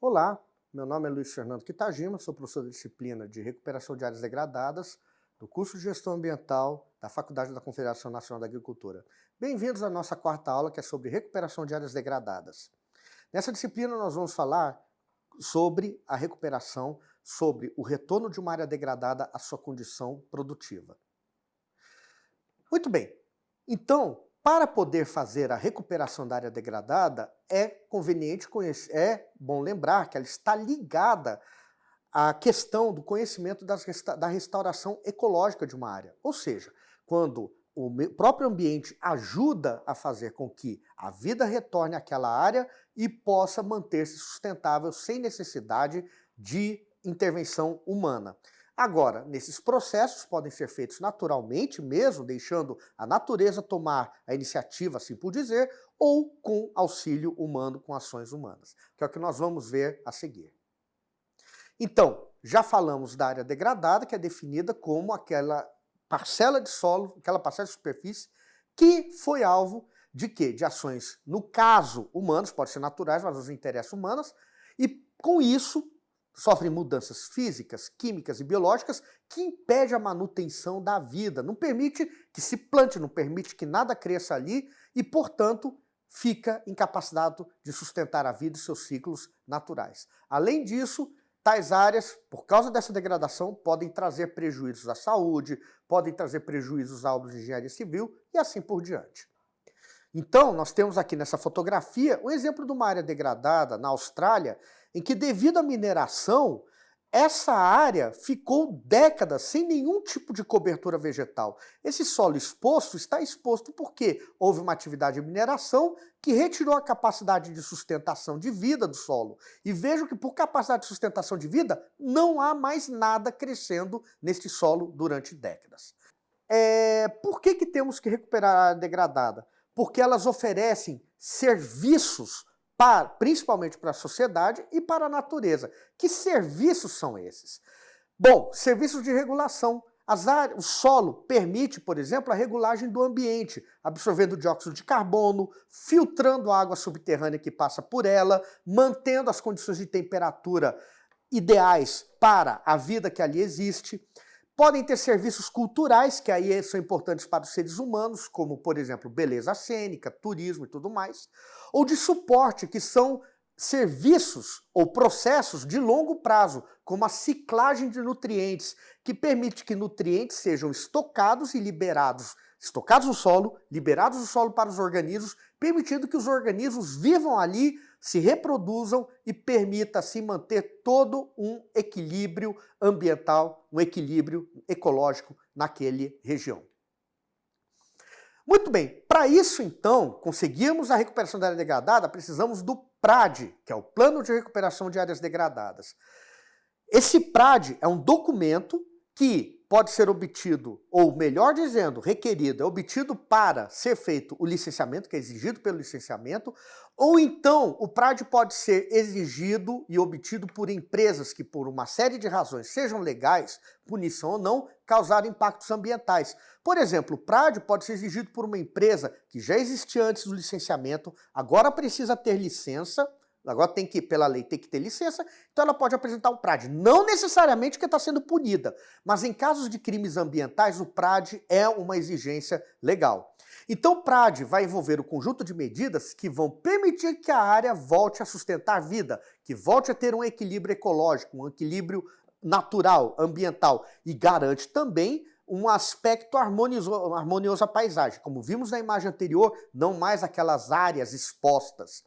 Olá, meu nome é Luiz Fernando Kitagima, sou professor da disciplina de Recuperação de Áreas Degradadas do curso de Gestão Ambiental da Faculdade da Confederação Nacional da Agricultura. Bem-vindos à nossa quarta aula, que é sobre recuperação de áreas degradadas. Nessa disciplina nós vamos falar sobre a recuperação, sobre o retorno de uma área degradada à sua condição produtiva. Muito bem, então, para poder fazer a recuperação da área degradada, é conveniente conhecer, é bom lembrar que ela está ligada à questão do conhecimento da restauração ecológica de uma área. Ou seja, quando o próprio ambiente ajuda a fazer com que a vida retorne àquela área e possa manter-se sustentável sem necessidade de intervenção humana. Agora, nesses processos podem ser feitos naturalmente mesmo, deixando a natureza tomar a iniciativa, assim por dizer, ou com auxílio humano, com ações humanas, que é o que nós vamos ver a seguir. Então, já falamos da área degradada, que é definida como aquela parcela de solo, aquela parcela de superfície, que foi alvo de quê? De ações, no caso, humanas, pode ser naturais, mas nos interessa humanas, e com isso sofrem mudanças físicas, químicas e biológicas que impedem a manutenção da vida, não permite que se plante, não permite que nada cresça ali e, portanto, fica incapacitado de sustentar a vida e seus ciclos naturais. Além disso, tais áreas, por causa dessa degradação, podem trazer prejuízos à saúde, podem trazer prejuízos à obra de engenharia civil e assim por diante. Então, nós temos aqui nessa fotografia um exemplo de uma área degradada na Austrália, em que devido à mineração, essa área ficou décadas sem nenhum tipo de cobertura vegetal. Esse solo exposto está exposto porque houve uma atividade de mineração que retirou a capacidade de sustentação de vida do solo. E vejo que por capacidade de sustentação de vida, não há mais nada crescendo neste solo durante décadas. Por que temos que recuperar a área degradada? Porque elas oferecem serviços, principalmente para a sociedade e para a natureza. Que serviços são esses? Bom, serviços de regulação. O solo permite, por exemplo, a regulagem do ambiente, absorvendo dióxido de carbono, filtrando a água subterrânea que passa por ela, mantendo as condições de temperatura ideais para a vida que ali existe. Podem ter serviços culturais, que aí são importantes para os seres humanos, como, por exemplo, beleza cênica, turismo e tudo mais. Ou de suporte, que são serviços ou processos de longo prazo, como a ciclagem de nutrientes, que permite que nutrientes sejam estocados e liberados no solo, liberados do solo para os organismos, permitindo que os organismos vivam ali, se reproduzam e permita assim manter todo um equilíbrio ambiental, um equilíbrio ecológico naquela região. Muito bem, para isso então, conseguirmos a recuperação da área degradada, precisamos do PRAD, que é o Plano de Recuperação de Áreas Degradadas. Esse PRAD é um documento que pode ser obtido, ou melhor dizendo, requerido, é obtido para ser feito o licenciamento, que é exigido pelo licenciamento, ou então o PRAD pode ser exigido e obtido por empresas que, por uma série de razões, sejam legais, punição ou não, causarem impactos ambientais. Por exemplo, o PRAD pode ser exigido por uma empresa que já existia antes do licenciamento, agora precisa ter licença, agora tem que, pela lei, tem que ter licença, então ela pode apresentar o PRAD. Não necessariamente porque está sendo punida, mas em casos de crimes ambientais, o PRAD é uma exigência legal. Então o PRAD vai envolver o conjunto de medidas que vão permitir que a área volte a sustentar a vida, que volte a ter um equilíbrio ecológico, um equilíbrio natural, ambiental, e garante também um aspecto harmonioso à paisagem. Como vimos na imagem anterior, não mais aquelas áreas expostas.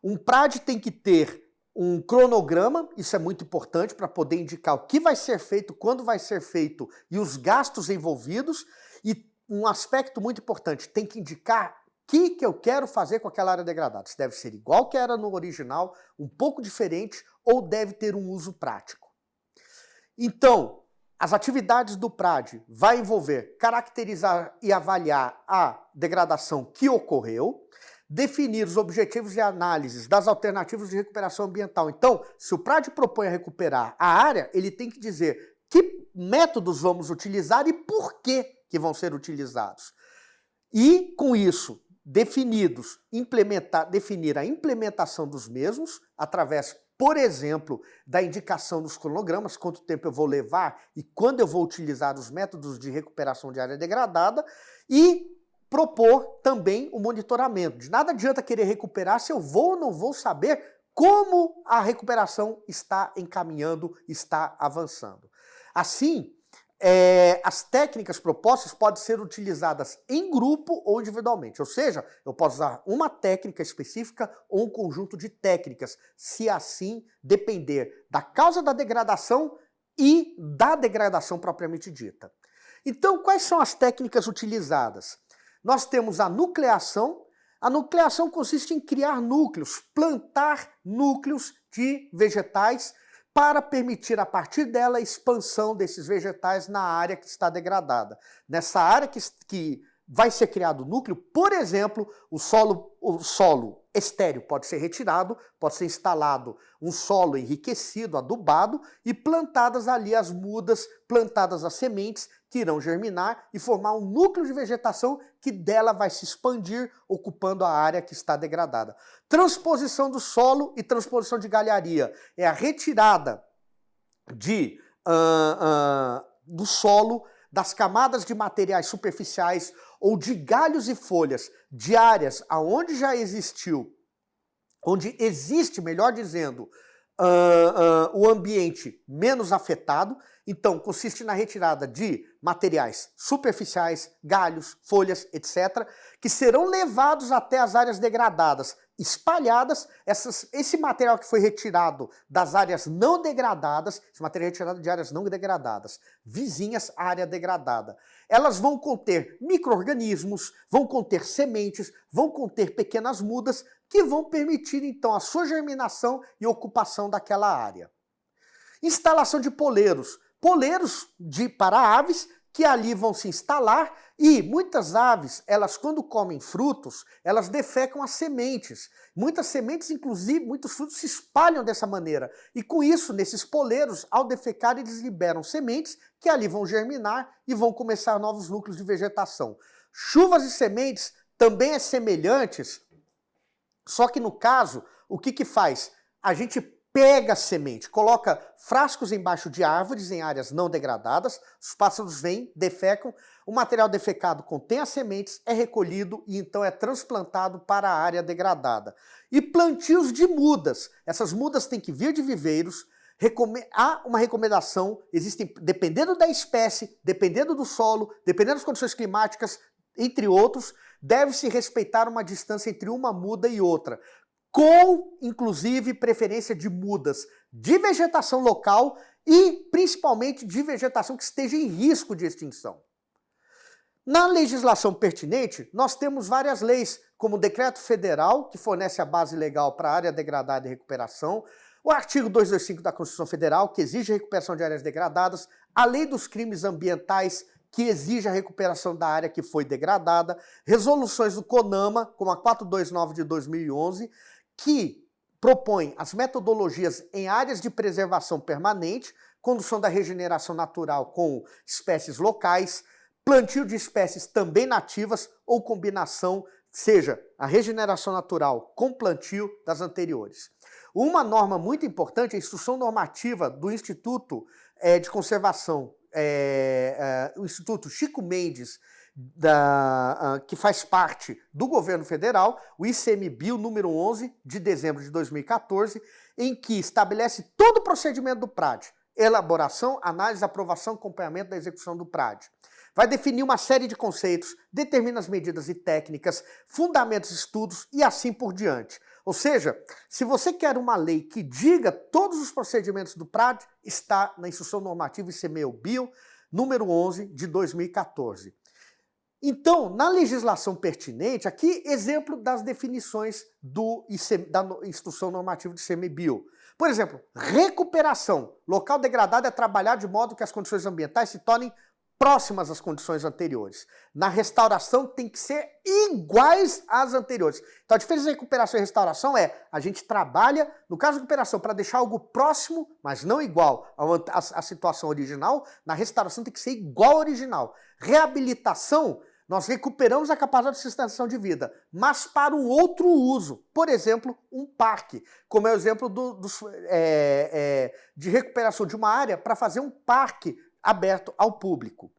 Um PRAD tem que ter um cronograma, isso é muito importante para poder indicar o que vai ser feito, quando vai ser feito e os gastos envolvidos. E um aspecto muito importante, tem que indicar o que eu quero fazer com aquela área degradada. Se deve ser igual que era no original, um pouco diferente ou deve ter um uso prático. Então, as atividades do PRAD vai envolver caracterizar e avaliar a degradação que ocorreu, definir os objetivos e análises das alternativas de recuperação ambiental. Então, se o PRAD propõe a recuperar a área, ele tem que dizer que métodos vamos utilizar e por que vão ser utilizados. E, com isso, definir a implementação dos mesmos, através por exemplo, da indicação dos cronogramas, quanto tempo eu vou levar e quando eu vou utilizar os métodos de recuperação de área degradada, e propor também o monitoramento. De nada adianta querer recuperar se eu vou ou não vou saber como a recuperação está encaminhando, está avançando. Assim, as técnicas propostas podem ser utilizadas em grupo ou individualmente, ou seja, eu posso usar uma técnica específica ou um conjunto de técnicas, se assim depender da causa da degradação e da degradação propriamente dita. Então, quais são as técnicas utilizadas? Nós temos a nucleação. A nucleação consiste em criar núcleos, plantar núcleos de vegetais para permitir, a partir dela, a expansão desses vegetais na área que está degradada. Nessa área que vai ser criado o núcleo, por exemplo, o solo estéril pode ser retirado, pode ser instalado um solo enriquecido, adubado, e plantadas ali as mudas, plantadas as sementes, que irão germinar e formar um núcleo de vegetação que dela vai se expandir, ocupando a área que está degradada. Transposição do solo e transposição de galharia é a retirada do solo, das camadas de materiais superficiais ou de galhos e folhas de áreas onde já existiu, onde existe, melhor dizendo, o ambiente menos afetado. Então, consiste na retirada de materiais superficiais, galhos, folhas, etc., que serão levados até as áreas degradadas, espalhadas. Esse material que foi retirado das áreas não degradadas, esse material é retirado de áreas não degradadas, vizinhas à área degradada, elas vão conter micro-organismos, vão conter sementes, vão conter pequenas mudas, que vão permitir, então, a sua germinação e ocupação daquela área. Instalação de poleiros. Poleiros para aves que ali vão se instalar, e muitas aves, elas quando comem frutos, elas defecam as sementes. Muitas sementes, inclusive, muitos frutos se espalham dessa maneira. E com isso, nesses poleiros, ao defecar, eles liberam sementes que ali vão germinar e vão começar novos núcleos de vegetação. Chuvas e sementes também é semelhantes, só que no caso, o que faz? A gente pega a semente, coloca frascos embaixo de árvores em áreas não degradadas, os pássaros vêm, defecam, o material defecado contém as sementes, é recolhido e então é transplantado para a área degradada. E plantios de mudas. Essas mudas têm que vir de viveiros. Há uma recomendação, existem, dependendo da espécie, dependendo do solo, dependendo das condições climáticas, entre outros, deve-se respeitar uma distância entre uma muda e outra, com, inclusive, preferência de mudas de vegetação local e, principalmente, de vegetação que esteja em risco de extinção. Na legislação pertinente, nós temos várias leis, como o Decreto Federal, que fornece a base legal para a área degradada e recuperação, o artigo 225 da Constituição Federal, que exige a recuperação de áreas degradadas, a Lei dos Crimes Ambientais, que exige a recuperação da área que foi degradada, resoluções do CONAMA, como a 429 de 2011, que propõe as metodologias em áreas de preservação permanente, condução da regeneração natural com espécies locais, plantio de espécies também nativas ou combinação, seja a regeneração natural com plantio das anteriores. Uma norma muito importante é a instrução normativa do Instituto de Conservação, o Instituto Chico Mendes, que faz parte do governo federal, o ICMBio número 11, de dezembro de 2014, em que estabelece todo o procedimento do PRAD, elaboração, análise, aprovação, acompanhamento da execução do PRAD. Vai definir uma série de conceitos, determina as medidas e técnicas, fundamentos, estudos e assim por diante. Ou seja, se você quer uma lei que diga todos os procedimentos do PRAD, está na Instrução Normativa ICMBio número 11, de 2014. Então, na legislação pertinente, aqui exemplo das definições da Instrução Normativa do ICMBio. Por exemplo, recuperação. Local degradado é trabalhar de modo que as condições ambientais se tornem próximas às condições anteriores. Na restauração tem que ser iguais às anteriores. Então a diferença de recuperação e restauração é, a gente trabalha, no caso de recuperação, para deixar algo próximo, mas não igual à situação original. Na restauração tem que ser igual ao original. Reabilitação, nós recuperamos a capacidade de sustentação de vida, mas para um outro uso. Por exemplo, um parque, como é o exemplo de recuperação de uma área para fazer um parque aberto ao público.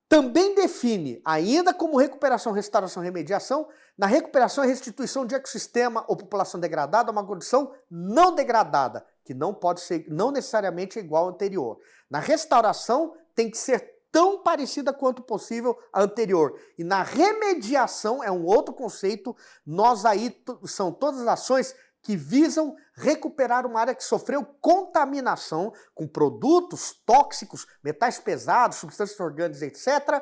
Também define, ainda como recuperação, restauração e remediação, na recuperação e restituição de ecossistema ou população degradada, uma condição não degradada, que não pode ser, não necessariamente igual ao anterior. Na restauração, tem que ser tão parecida quanto possível à anterior. E na remediação, é um outro conceito, são todas as ações que visam recuperar uma área que sofreu contaminação com produtos tóxicos, metais pesados, substâncias orgânicas, etc.,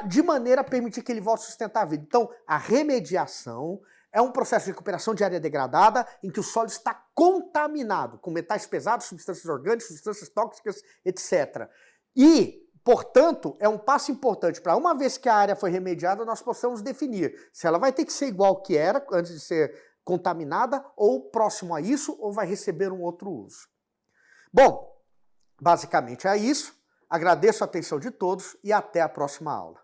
de maneira a permitir que ele volte a sustentar a vida. Então, a remediação é um processo de recuperação de área degradada em que o solo está contaminado com metais pesados, substâncias orgânicas, substâncias tóxicas, etc. E, portanto, é um passo importante para, uma vez que a área foi remediada, nós possamos definir se ela vai ter que ser igual ao que era antes de ser contaminada, ou próximo a isso, ou vai receber um outro uso. Bom, basicamente é isso. Agradeço a atenção de todos e até a próxima aula.